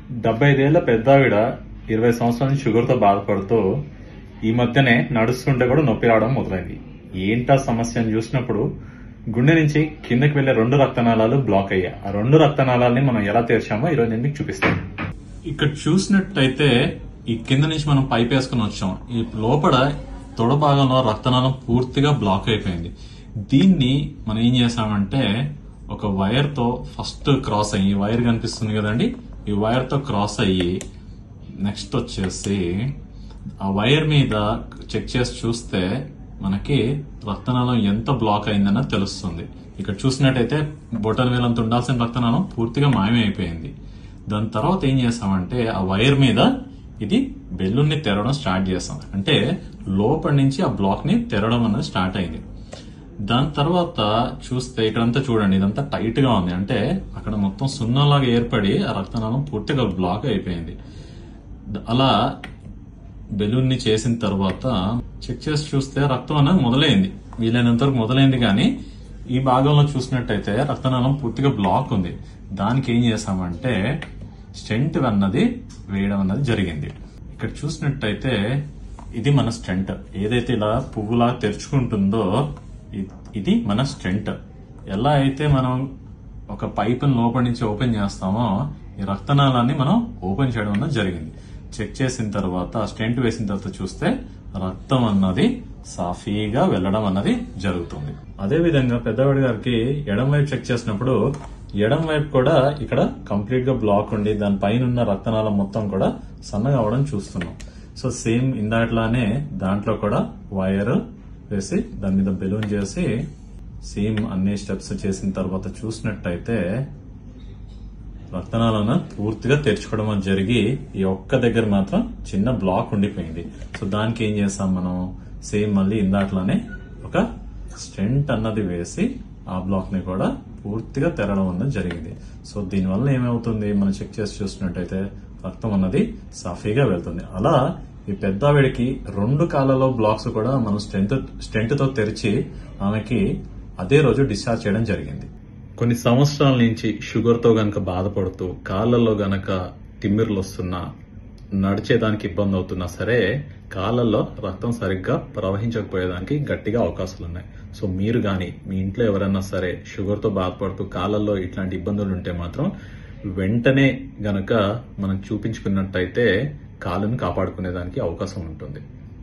75 ఏళ్ల పెద్దావిడ 20 సంవత్సరాల నుంచి షుగర్ తో బాధపడుతూ ఈ మధ్యనే నడుస్తుంటే కూడా నొప్పి రావడం మొదలైంది. ఏంటా సమస్య అని చూసినప్పుడు గుండె నుంచి కిందకి వెళ్లే 2 రక్తనాళాలు బ్లాక్ అయ్యాయి. ఆ 2 రక్తనాళాలని మనం ఎలా తెరిచామో ఈరోజు నేను మీకు చూపిస్తాను. ఇక్కడ చూసినట్టయితే ఈ కింద నుంచి మనం పైప్ వేసుకుని వచ్చాం. ఈ లోపల తొడ భాగంలో రక్తనాళం పూర్తిగా బ్లాక్ అయిపోయింది. దీన్ని మనం ఏం చేసామంటే ఒక వైర్ తో ఫస్ట్ క్రాస్ అయ్యి, వైర్ కనిపిస్తుంది కదండి, ఈ వైర్ తో క్రాస్ అయ్యి నెక్స్ట్ వచ్చేసి ఆ వైర్ మీద చెక్ చేసి చూస్తే మనకి రక్తనాళం ఎంత బ్లాక్ అయిందన్నది తెలుస్తుంది. ఇక్కడ చూసినట్టయితే బొటన వేలంత ఉండాల్సిన రక్తనాళం పూర్తిగా మాయమైపోయింది. దాని తర్వాత ఏం చేసామంటే ఆ వైర్ మీద ఇది బెలూన్ తెరవడం స్టార్ట్ చేసాం. అంటే లోపల నుంచి ఆ బ్లాక్ ని తెరవడం అనేది స్టార్ట్ అయింది. దాని తర్వాత చూస్తే ఇక్కడంతా చూడండి, ఇదంతా టైట్ గా ఉంది. అంటే అక్కడ మొత్తం సున్నాలాగా ఏర్పడి ఆ రక్తనాళం పూర్తిగా బ్లాక్ అయిపోయింది. అలా బెలూన్ ని చేసిన తర్వాత చెక్ చేసి చూస్తే రక్తం అనేది మొదలైంది, వీలైనంత వరకు మొదలైంది. కానీ ఈ భాగంలో చూసినట్టయితే రక్తనాళం పూర్తిగా బ్లాక్ ఉంది. దానికి ఏం చేసామంటే స్టెంట్ అన్నది వేయడం అన్నది జరిగింది. ఇక్కడ చూసినట్టయితే ఇది మన స్టెంట్. ఏదైతే ఇలా పువ్వులా తెరుచుకుంటుందో ఇది మన స్టెంట్. ఎలా అయితే మనం ఒక పైప్ లోపల నుంచి ఓపెన్ చేస్తామో ఈ రక్తనాళాన్ని మనం ఓపెన్ చేయడం అన్నది జరిగింది. చెక్ చేసిన తర్వాత స్టెంట్ వేసిన తర్వాత చూస్తే రక్తం అన్నది సాఫీగా వెళ్లడం అన్నది జరుగుతుంది. అదే విధంగా పెద్దవాడి గారికి ఎడం వైపు చెక్ చేసినప్పుడు ఎడం వైపు కూడా ఇక్కడ కంప్లీట్ గా బ్లాక్ ఉండి దాని పైన ఉన్న రక్తనాళం మొత్తం కూడా సన్నగా అవడం చూస్తున్నాం. సో సేమ్ ఇందాట్లానే దాంట్లో కూడా వైర్ వేసి దాని మీద బెలూన్ చేసి సేమ్ అన్ని స్టెప్స్ చేసిన తర్వాత చూసినట్టయితే రక్తనాళాలను పూర్తిగా తెరుచుకోవడం జరిగి ఈ ఒక్క దగ్గర మాత్రం చిన్న బ్లాక్ ఉండిపోయింది. సో దానికి ఏం చేస్తాం మనం సేమ్ మళ్ళీ ఇందాట్లానే ఒక స్టెంట్ అన్నది వేసి ఆ బ్లాక్ ని కూడా పూర్తిగా తెరవడం అన్నది జరిగింది. సో దీనివల్ల ఏమవుతుంది, మనం చెక్ చేసి చూసినట్టయితే రక్తం అన్నది సాఫీగా వెళ్తుంది. అలా ఈ పెద్దావిడికి 2 కాళ్ళలో బ్లాక్స్ కూడా మనం స్టెంట్ తో తెరిచి ఆమెకి అదే రోజు డిశ్చార్జ్ చేయడం జరిగింది. కొన్ని సంవత్సరాల నుంచి షుగర్ తో గనక బాధపడుతూ కాళ్ళల్లో గనక తిమ్మిర్లు వస్తున్నా, నడిచేదానికి ఇబ్బంది అవుతున్నా సరే కాళ్ళల్లో రక్తం సరిగ్గా ప్రవహించకపోయేదానికి గట్టిగా అవకాశాలున్నాయి. సో మీరు గాని మీ ఇంట్లో ఎవరైనా సరే షుగర్ తో బాధపడుతూ కాళ్ళల్లో ఇట్లాంటి ఇబ్బందులు ఉంటే మాత్రం వెంటనే గనక మనం చూపించుకున్నట్టయితే కాళ్ళను కాపాడుకునేదానికి అవకాశం ఉంటుంది.